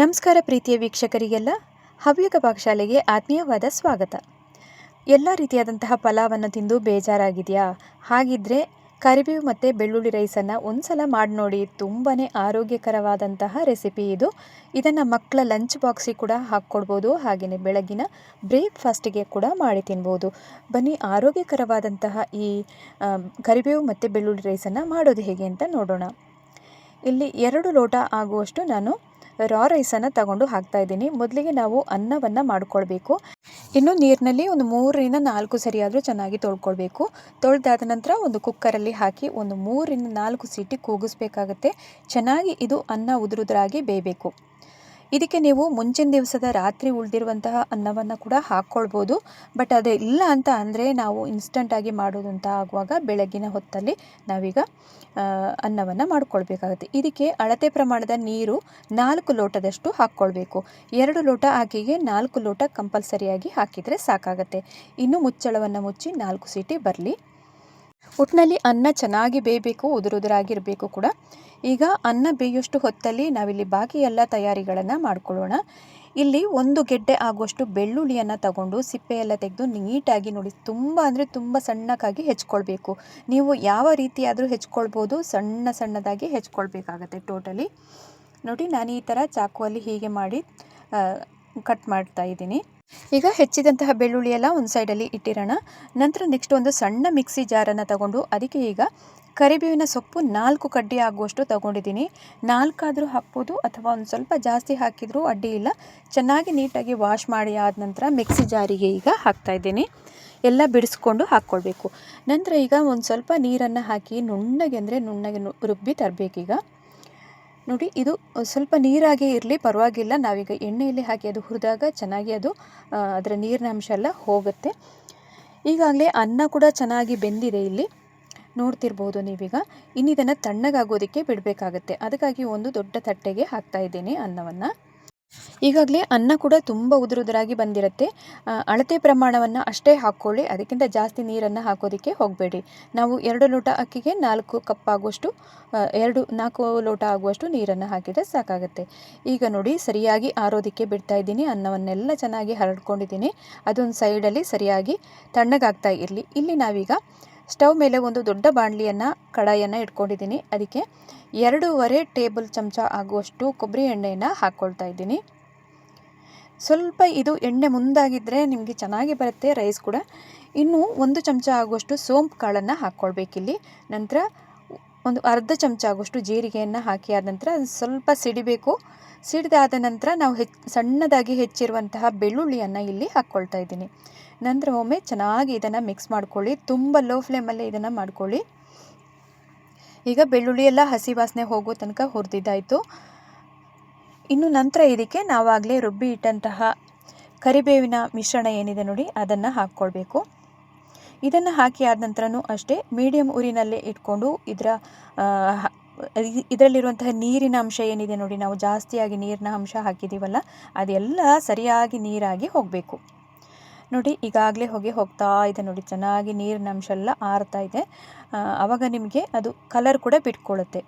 ನಮಸ್ಕಾರ ಪ್ರೀತಿಯ ವೀಕ್ಷಕರಿಗೆಲ್ಲ ಹವ್ಯಕ ಪಾಕಶಾಲೆಗೆ ಆತ್ಮೀಯವಾದ ಸ್ವಾಗತ. ಎಲ್ಲ ರೀತಿಯಾದಂತಹ ಪಲಾವನ್ನು ತಿಂದು ಬೇಜಾರಾಗಿದೆಯಾ? ಹಾಗಿದ್ದರೆ ಕರಿಬೇವು ಮತ್ತು ಬೆಳ್ಳುಳ್ಳಿ ರೈಸನ್ನು ಒಂದ್ಸಲ ಮಾಡಿ ನೋಡಿ. ತುಂಬಾ ಆರೋಗ್ಯಕರವಾದಂತಹ ರೆಸಿಪಿ ಇದು. ಇದನ್ನು ಮಕ್ಕಳ ಲಂಚ್ ಬಾಕ್ಸಿಗೆ ಕೂಡ ಹಾಕ್ಕೊಡ್ಬೋದು, ಹಾಗೆಯೇ ಬೆಳಗಿನ ಬ್ರೇಕ್ಫಾಸ್ಟಿಗೆ ಕೂಡ ಮಾಡಿ ತಿನ್ಬೋದು. ಬನ್ನಿ ಆರೋಗ್ಯಕರವಾದಂತಹ ಈ ಕರಿಬೇವು ಮತ್ತು ಬೆಳ್ಳುಳ್ಳಿ ರೈಸನ್ನು ಮಾಡೋದು ಹೇಗೆ ಅಂತ ನೋಡೋಣ. ಇಲ್ಲಿ 2 ಲೋಟ ಆಗುವಷ್ಟು ನಾನು ರಾ ರೈಸನ್ನು ತಗೊಂಡು ಹಾಕ್ತಾಯಿದ್ದೀನಿ. ಮೊದಲಿಗೆ ನಾವು ಅನ್ನವನ್ನು ಮಾಡ್ಕೊಳ್ಬೇಕು. ಇನ್ನು ನೀರಿನಲ್ಲಿ ಒಂದು 3ರಿಂದ 4 ಸರಿಯಾದರೂ ಚೆನ್ನಾಗಿ ತೊಳ್ಕೊಳ್ಬೇಕು. ತೊಳೆದಾದ ನಂತರ ಒಂದು ಕುಕ್ಕರಲ್ಲಿ ಹಾಕಿ ಒಂದು 3ರಿಂದ 4 ಸೀಟಿ ಕೂಗಿಸ್ಬೇಕಾಗತ್ತೆ. ಚೆನ್ನಾಗಿ ಇದು ಅನ್ನ ಉದುರಾಗಿ ಬೇಯಬೇಕು. ಇದಕ್ಕೆ ನೀವು ಮುಂಚಿನ ದಿವಸದ ರಾತ್ರಿ ಉಳಿದಿರುವಂತಹ ಅನ್ನವನ್ನು ಕೂಡ ಹಾಕ್ಕೊಳ್ಬೋದು. ಬಟ್ ಅದು ಇಲ್ಲ ಅಂತ ಅಂದರೆ ನಾವು ಇನ್ಸ್ಟಂಟಾಗಿ ಮಾಡೋದು ಅಂತ ಆಗುವಾಗ ಬೆಳಗಿನ ಹೊತ್ತಲ್ಲಿ ನಾವೀಗ ಅನ್ನವನ್ನು ಮಾಡ್ಕೊಳ್ಬೇಕಾಗುತ್ತೆ. ಇದಕ್ಕೆ ಅಳತೆ ಪ್ರಮಾಣದ ನೀರು 4 ಲೋಟದಷ್ಟು ಹಾಕ್ಕೊಳ್ಬೇಕು. 2 ಲೋಟ ಅಕ್ಕಿಗೆ 4 ಲೋಟ ಕಂಪಲ್ಸರಿಯಾಗಿ ಹಾಕಿದರೆ ಸಾಕಾಗತ್ತೆ. ಇನ್ನು ಮುಚ್ಚಳವನ್ನು ಮುಚ್ಚಿ 4 ಸೀಟಿ ಬರಲಿ. ಒಟ್ಟಿನಲ್ಲಿ ಅನ್ನ ಚೆನ್ನಾಗಿ ಬೇಯಬೇಕು, ಉದುರಾಗಿರಬೇಕು ಕೂಡ. ಈಗ ಅನ್ನ ಬೇಯೋಷ್ಟು ಹೊತ್ತಲ್ಲಿ ನಾವಿಲ್ಲಿ ಬಾಕಿ ಎಲ್ಲ ತಯಾರಿಗಳನ್ನು ಮಾಡ್ಕೊಳ್ಳೋಣ. ಇಲ್ಲಿ 1 ಗೆಡ್ಡೆ ಆಗುವಷ್ಟು ಬೆಳ್ಳುಳ್ಳಿಯನ್ನು ತಗೊಂಡು ಸಿಪ್ಪೆಯೆಲ್ಲ ತೆಗೆದು ನೀಟಾಗಿ ನೋಡಿ, ತುಂಬ ಅಂದರೆ ತುಂಬ ಸಣ್ಣಕ್ಕಾಗಿ ಹೆಚ್ಕೊಳ್ಬೇಕು. ನೀವು ಯಾವ ರೀತಿಯಾದರೂ ಹೆಚ್ಕೊಳ್ಬೋದು, ಸಣ್ಣದಾಗಿ ಹೆಚ್ಕೊಳ್ಬೇಕಾಗತ್ತೆ ಟೋಟಲಿ. ನೋಡಿ, ನಾನು ಈ ಥರ ಚಾಕುವಲ್ಲಿ ಹೀಗೆ ಮಾಡಿ ಕಟ್ ಮಾಡ್ತಾ ಇದ್ದೀನಿ. ಈಗ ಹೆಚ್ಚಿದಂತಹ ಬೆಳ್ಳುಳ್ಳಿ ಎಲ್ಲ ಒಂದು ಸೈಡಲ್ಲಿ ಇಟ್ಟಿರೋಣ. ನಂತರ ನೆಕ್ಸ್ಟ್ ಒಂದು ಸಣ್ಣ ಮಿಕ್ಸಿ ಜಾರನ್ನು ತಗೊಂಡು ಅದಕ್ಕೆ ಈಗ ಕರಿಬೇವಿನ ಸೊಪ್ಪು 4 ಕಡ್ಡಿ ಆಗುವಷ್ಟು ತಗೊಂಡಿದ್ದೀನಿ. 4 ಆದರೂ ಹಾಕ್ಬೋದು ಅಥವಾ ಒಂದು ಸ್ವಲ್ಪ ಜಾಸ್ತಿ ಹಾಕಿದರೂ ಅಡ್ಡಿ ಇಲ್ಲ. ಚೆನ್ನಾಗಿ ನೀಟಾಗಿ ವಾಶ್ ಮಾಡಿ ಆದ ನಂತರ ಮಿಕ್ಸಿ ಜಾರಿಗೆ ಈಗ ಹಾಕ್ತಾಯಿದ್ದೀನಿ. ಎಲ್ಲ ಬಿಡಿಸ್ಕೊಂಡು ಹಾಕ್ಕೊಳ್ಬೇಕು. ನಂತರ ಈಗ ಒಂದು ಸ್ವಲ್ಪ ನೀರನ್ನು ಹಾಕಿ ನುಣ್ಣಗೆ ರುಬ್ಬಿ ತರಬೇಕೀಗ. ನೋಡಿ, ಇದು ಸ್ವಲ್ಪ ನೀರಾಗೇ ಇರಲಿ, ಪರವಾಗಿಲ್ಲ. ನಾವೀಗ ಎಣ್ಣೆಯಲ್ಲಿ ಹಾಕಿ ಅದು ಹುರಿದಾಗ ಚೆನ್ನಾಗಿ ಅದು ಅದರ ನೀರಿನ ಅಂಶ ಎಲ್ಲ ಹೋಗುತ್ತೆ. ಈಗಾಗಲೇ ಅನ್ನ ಕೂಡ ಚೆನ್ನಾಗಿ ಬೆಂದಿದೆ, ಇಲ್ಲಿ ನೋಡ್ತಿರ್ಬೋದು ನೀವೀಗ. ಇನ್ನು ಇದನ್ನು ತಣ್ಣಗಾಗೋದಕ್ಕೆ ಬಿಡಬೇಕಾಗತ್ತೆ. ಅದಕ್ಕಾಗಿ ಒಂದು ದೊಡ್ಡ ತಟ್ಟೆಗೆ ಹಾಕ್ತಾ ಇದ್ದೀನಿ ಅನ್ನವನ್ನು. ಈಗಾಗಲೇ ಅನ್ನ ಕೂಡ ತುಂಬ ಉದುರಾಗಿ ಬಂದಿರುತ್ತೆ. ಅಳತೆ ಪ್ರಮಾಣವನ್ನು ಅಷ್ಟೇ ಹಾಕ್ಕೊಳ್ಳಿ, ಅದಕ್ಕಿಂತ ಜಾಸ್ತಿ ನೀರನ್ನು ಹಾಕೋದಕ್ಕೆ ಹೋಗಬೇಡಿ. ನಾವು 2 ಲೋಟ ಅಕ್ಕಿಗೆ 4 ಕಪ್ ಆಗುವಷ್ಟು 4 ಲೋಟ ಆಗುವಷ್ಟು ನೀರನ್ನು ಹಾಕಿದರೆ ಸಾಕಾಗುತ್ತೆ. ಈಗ ನೋಡಿ, ಸರಿಯಾಗಿ ಆರೋದಕ್ಕೆ ಬಿಡ್ತಾ ಇದ್ದೀನಿ. ಅನ್ನವನ್ನೆಲ್ಲ ಚೆನ್ನಾಗಿ ಹರಡ್ಕೊಂಡಿದ್ದೀನಿ. ಅದೊಂದು ಸೈಡಲ್ಲಿ ಸರಿಯಾಗಿ ತಣ್ಣಗಾಗ್ತಾ ಇರಲಿ. ಇಲ್ಲಿ ನಾವೀಗ ಸ್ಟವ್ ಮೇಲೆ ಒಂದು ದೊಡ್ಡ ಕಡಾಯಿಯನ್ನು ಇಟ್ಕೊಂಡಿದ್ದೀನಿ. ಅದಕ್ಕೆ 2.5 ಟೇಬಲ್ ಚಮಚ ಆಗುವಷ್ಟು ಕೊಬ್ಬರಿ ಎಣ್ಣೆಯನ್ನು ಹಾಕ್ಕೊಳ್ತಾ ಇದ್ದೀನಿ. ಸ್ವಲ್ಪ ಇದು ಎಣ್ಣೆ ಮುಂದಾಗಿದ್ದರೆ ನಿಮಗೆ ಚೆನ್ನಾಗಿ ಬರುತ್ತೆ ರೈಸ್ ಕೂಡ. ಇನ್ನು 1 ಚಮಚ ಆಗುವಷ್ಟು ಸೋಂಪು ಕಾಳನ್ನು ಹಾಕ್ಕೊಳ್ಬೇಕಿಲ್ಲಿ. ನಂತರ ಒಂದು ಅರ್ಧ ಚಮಚ ಆಗುವಷ್ಟು ಜೀರಿಗೆಯನ್ನು ಹಾಕಿ ಆದ ನಂತರ ಸ್ವಲ್ಪ ಸಿಡಿಬೇಕು. ಸಿಡಿದಾದ ನಂತರ ನಾವು ಸಣ್ಣದಾಗಿ ಹೆಚ್ಚಿರುವಂತಹ ಬೆಳ್ಳುಳ್ಳಿಯನ್ನು ಇಲ್ಲಿ ಹಾಕ್ಕೊಳ್ತಾ ಇದ್ದೀನಿ. ನಂತರ ಒಮ್ಮೆ ಚೆನ್ನಾಗಿ ಇದನ್ನು ಮಿಕ್ಸ್ ಮಾಡ್ಕೊಳ್ಳಿ. ತುಂಬ ಲೋ ಫ್ಲೇಮಲ್ಲೇ ಇದನ್ನು ಮಾಡ್ಕೊಳ್ಳಿ. ಈಗ ಬೆಳ್ಳುಳ್ಳಿ ಎಲ್ಲ ಹಸಿ ವಾಸನೆ ಹೋಗೋ ತನಕ ಹುರಿದಿದ್ದಾಯಿತು. ಇನ್ನು ನಂತರ ಇದಕ್ಕೆ ನಾವಾಗಲೇ ರುಬ್ಬಿ ಇಟ್ಟಂತಹ ಕರಿಬೇವಿನ ಮಿಶ್ರಣ ಏನಿದೆ ನೋಡಿ, ಅದನ್ನು ಹಾಕ್ಕೊಳ್ಬೇಕು. ಇದನ್ನು ಹಾಕಿ ಆದ ನಂತರನೂ ಅಷ್ಟೇ ಮೀಡಿಯಮ್ ಉರಿನಲ್ಲೇ ಇಟ್ಕೊಂಡು ಇದರಲ್ಲಿರುವಂತಹ ನೀರಿನ ಅಂಶ ಏನಿದೆ ನೋಡಿ, ನಾವು ಜಾಸ್ತಿಯಾಗಿ ನೀರಿನ ಅಂಶ ಹಾಕಿದ್ದೀವಲ್ಲ, ಅದೆಲ್ಲ ಸರಿಯಾಗಿ ನೀರಾಗಿ ಹೋಗಬೇಕು. ನೋಡಿ, ಈಗಾಗಲೇ ಹೋಗ್ತಾ ಇದೆ ನೋಡಿ, ಚೆನ್ನಾಗಿ ನೀರಿನ ಅಂಶ ಎಲ್ಲ ಆರ್ತಾ ಇದೆ. ಆವಾಗ ನಿಮಗೆ ಅದು ಕಲರ್ ಕೂಡ ಬಿಟ್ಕೊಳ್ಳುತ್ತೆ.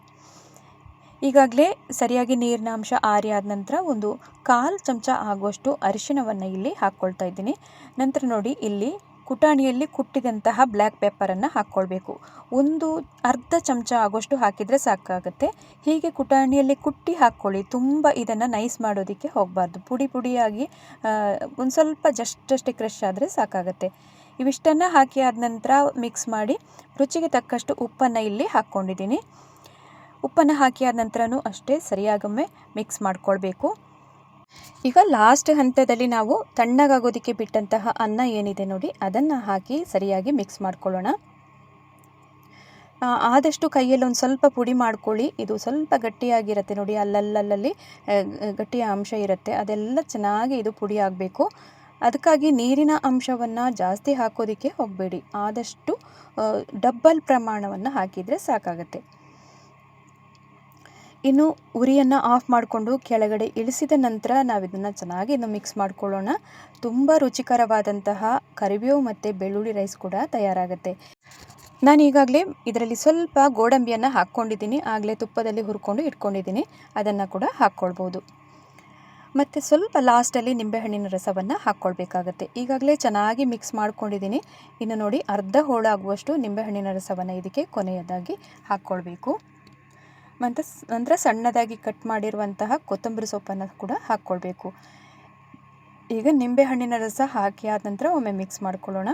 ಈಗಾಗಲೇ ಸರಿಯಾಗಿ ನೀರಿನ ಅಂಶ ಆರಿ ಆದ ನಂತರ ಒಂದು 1/4 ಚಮಚ ಆಗುವಷ್ಟು ಅರಿಶಿಣವನ್ನು ಇಲ್ಲಿ ಹಾಕ್ಕೊಳ್ತಾ ಇದ್ದೀನಿ. ನಂತರ ನೋಡಿ, ಇಲ್ಲಿ ಕುಟಾಣಿಯಲ್ಲಿ ಕುಟ್ಟಿದಂತಹ ಬ್ಲ್ಯಾಕ್ ಪೆಪ್ಪರನ್ನು ಹಾಕ್ಕೊಳ್ಬೇಕು. ಒಂದು ಅರ್ಧ ಚಮಚ ಆಗುವಷ್ಟು ಹಾಕಿದರೆ ಸಾಕಾಗುತ್ತೆ. ಹೀಗೆ ಕುಟಾಣಿಯಲ್ಲಿ ಕುಟ್ಟಿ ಹಾಕ್ಕೊಳ್ಳಿ. ತುಂಬ ಇದನ್ನು ನೈಸ್ ಮಾಡೋದಕ್ಕೆ ಹೋಗಬಾರ್ದು. ಪುಡಿಯಾಗಿ ಒಂದು ಸ್ವಲ್ಪ ಜಸ್ಟಷ್ಟೇ ಕ್ರಷ್ ಆದರೆ ಸಾಕಾಗುತ್ತೆ. ಇವಿಷ್ಟನ್ನು ಹಾಕಿ ಆದ ನಂತರ ಮಿಕ್ಸ್ ಮಾಡಿ ರುಚಿಗೆ ತಕ್ಕಷ್ಟು ಉಪ್ಪನ್ನು ಇಲ್ಲಿ ಹಾಕ್ಕೊಂಡಿದ್ದೀನಿ. ಉಪ್ಪನ್ನು ಹಾಕಿ ಆದ ನಂತರನೂ ಅಷ್ಟೇ ಸರಿಯಾಗೊಮ್ಮೆ ಮಿಕ್ಸ್ ಮಾಡ್ಕೊಳ್ಬೇಕು. ಈಗ ಲಾಸ್ಟ್ ಹಂತದಲ್ಲಿ ನಾವು ತಣ್ಣಗಾಗೋದಕ್ಕೆ ಬಿಟ್ಟಂತಹ ಅನ್ನ ಏನಿದೆ ನೋಡಿ, ಅದನ್ನು ಹಾಕಿ ಸರಿಯಾಗಿ ಮಿಕ್ಸ್ ಮಾಡ್ಕೊಳ್ಳೋಣ. ಆದಷ್ಟು ಕೈಯಲ್ಲಿ ಒಂದು ಸ್ವಲ್ಪ ಪುಡಿ ಮಾಡ್ಕೊಳ್ಳಿ. ಇದು ಸ್ವಲ್ಪ ಗಟ್ಟಿಯಾಗಿರುತ್ತೆ ನೋಡಿ, ಅಲ್ಲಲ್ಲಿ ಗಟ್ಟಿಯ ಅಂಶ ಇರುತ್ತೆ, ಅದೆಲ್ಲ ಚೆನ್ನಾಗಿ ಇದು ಪುಡಿ ಆಗಬೇಕು. ಅದಕ್ಕಾಗಿ ನೀರಿನ ಅಂಶವನ್ನು ಜಾಸ್ತಿ ಹಾಕೋದಕ್ಕೆ ಹೋಗಬೇಡಿ. ಆದಷ್ಟು ಡಬ್ಬಲ್ ಪ್ರಮಾಣವನ್ನು ಹಾಕಿದರೆ ಸಾಕಾಗುತ್ತೆ. ಇನ್ನು ಉರಿಯನ್ನು ಆಫ್ ಮಾಡಿಕೊಂಡು ಕೆಳಗಡೆ ಇಳಿಸಿದ ನಂತರ ನಾವಿದನ್ನು ಚೆನ್ನಾಗಿ ಮಿಕ್ಸ್ ಮಾಡ್ಕೊಳ್ಳೋಣ. ತುಂಬ ರುಚಿಕರವಾದಂತಹ ಕರಿಬೇವು ಮತ್ತು ಬೆಳ್ಳುಳ್ಳಿ ರೈಸ್ ಕೂಡ ತಯಾರಾಗುತ್ತೆ. ನಾನು ಈಗಾಗಲೇ ಇದರಲ್ಲಿ ಸ್ವಲ್ಪ ಗೋಡಂಬಿಯನ್ನು ಹಾಕ್ಕೊಂಡಿದ್ದೀನಿ. ಆಗಲೇ ತುಪ್ಪದಲ್ಲಿ ಹುರ್ಕೊಂಡು ಇಟ್ಕೊಂಡಿದ್ದೀನಿ, ಅದನ್ನು ಕೂಡ ಹಾಕ್ಕೊಳ್ಬೋದು. ಮತ್ತು ಸ್ವಲ್ಪ ಲಾಸ್ಟಲ್ಲಿ ನಿಂಬೆಹಣ್ಣಿನ ರಸವನ್ನು ಹಾಕ್ಕೊಳ್ಬೇಕಾಗತ್ತೆ. ಈಗಾಗಲೇ ಚೆನ್ನಾಗಿ ಮಿಕ್ಸ್ ಮಾಡ್ಕೊಂಡಿದ್ದೀನಿ. ಇನ್ನು ನೋಡಿ, ಅರ್ಧ ಹೋಳಾಗುವಷ್ಟು ನಿಂಬೆಹಣ್ಣಿನ ರಸವನ್ನು ಇದಕ್ಕೆ ಕೊನೆಯದಾಗಿ ಹಾಕ್ಕೊಳ್ಬೇಕು. ಮತ್ತು ನಂತರ ಸಣ್ಣದಾಗಿ ಕಟ್ ಮಾಡಿರುವಂತಹ ಕೊತ್ತಂಬರಿ ಸೊಪ್ಪನ್ನು ಕೂಡ ಹಾಕ್ಕೊಳ್ಬೇಕು. ಈಗ ನಿಂಬೆಹಣ್ಣಿನ ರಸ ಹಾಕಿ ಆದ ನಂತರ ಒಮ್ಮೆ ಮಿಕ್ಸ್ ಮಾಡ್ಕೊಳ್ಳೋಣ.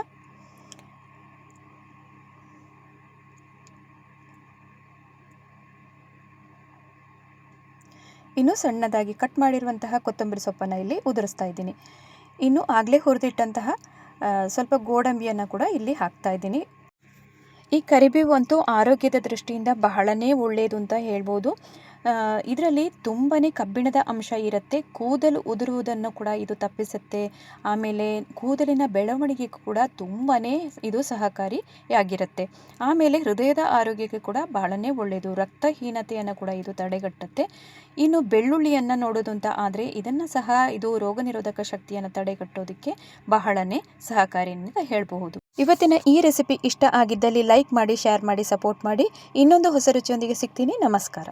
ಇನ್ನು ಸಣ್ಣದಾಗಿ ಕಟ್ ಮಾಡಿರುವಂತಹ ಕೊತ್ತಂಬರಿ ಸೊಪ್ಪನ್ನು ಇಲ್ಲಿ ಉದುರಿಸ್ತಾ ಇದ್ದೀನಿ. ಇನ್ನು ಆಗಲೇ ಹುರಿದಿಟ್ಟಂತಹ ಸ್ವಲ್ಪ ಗೋಡಂಬಿಯನ್ನು ಕೂಡ ಇಲ್ಲಿ ಹಾಕ್ತಾ ಇದ್ದೀನಿ. ಈ ಕರಿಬೇವು ಅಂತೂ ಆರೋಗ್ಯದ ದೃಷ್ಟಿಯಿಂದ ಬಹಳನೇ ಒಳ್ಳೆಯದು ಅಂತ ಹೇಳ್ಬೋದು. ಇದರಲ್ಲಿ ತುಂಬಾ ಕಬ್ಬಿಣದ ಅಂಶ ಇರುತ್ತೆ. ಕೂದಲು ಉದುರುವುದನ್ನು ಕೂಡ ಇದು ತಪ್ಪಿಸುತ್ತೆ. ಆಮೇಲೆ ಕೂದಲಿನ ಬೆಳವಣಿಗೆಗೂ ಕೂಡ ತುಂಬಾ ಇದು ಸಹಕಾರಿಯಾಗಿರುತ್ತೆ. ಆಮೇಲೆ ಹೃದಯದ ಆರೋಗ್ಯಕ್ಕೆ ಕೂಡ ಬಹಳನೇ ಒಳ್ಳೆಯದು. ರಕ್ತಹೀನತೆಯನ್ನು ಕೂಡ ಇದು ತಡೆಗಟ್ಟುತ್ತೆ. ಇನ್ನು ಬೆಳ್ಳುಳ್ಳಿಯನ್ನು ನೋಡೋದು ಅಂತ ಆದರೆ ಇದನ್ನು ಸಹ ಇದು ರೋಗ ನಿರೋಧಕ ಶಕ್ತಿಯನ್ನು ತಡೆಗಟ್ಟೋದಕ್ಕೆ ಬಹಳನೇ ಸಹಕಾರಿ ಅಂತ ಹೇಳಬಹುದು. ಇವತ್ತಿನ ಈ ರೆಸಿಪಿ ಇಷ್ಟ ಆಗಿದ್ದಲ್ಲಿ ಲೈಕ್ ಮಾಡಿ, ಶೇರ್ ಮಾಡಿ, ಸಪೋರ್ಟ್ ಮಾಡಿ. ಇನ್ನೊಂದು ಹೊಸ ರುಚಿಯೊಂದಿಗೆ ಸಿಗ್ತೀನಿ. ನಮಸ್ಕಾರ.